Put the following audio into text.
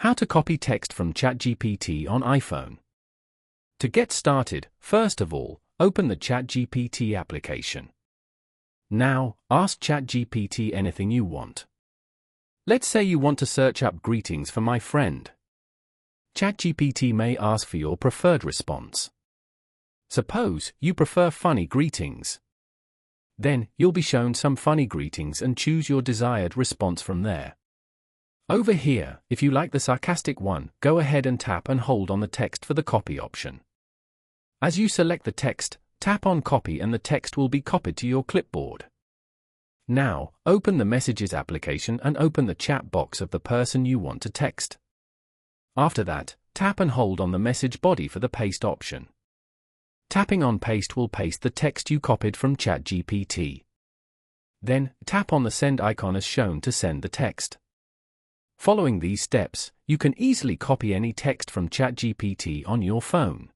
How to copy text from ChatGPT on iPhone. To get started, first of all, open the ChatGPT application. Now, ask ChatGPT anything you want. Let's say you want to search up greetings for my friend. ChatGPT may ask for your preferred response. Suppose you prefer funny greetings. Then, you'll be shown some funny greetings and choose your desired response from there. Over here, if you like the sarcastic one, go ahead and tap and hold on the text for the copy option. As you select the text, tap on copy and the text will be copied to your clipboard. Now, open the Messages application and open the chat box of the person you want to text. After that, tap and hold on the message body for the paste option. Tapping on paste will paste the text you copied from ChatGPT. Then, tap on the send icon as shown to send the text. Following these steps, you can easily copy any text from ChatGPT on your phone.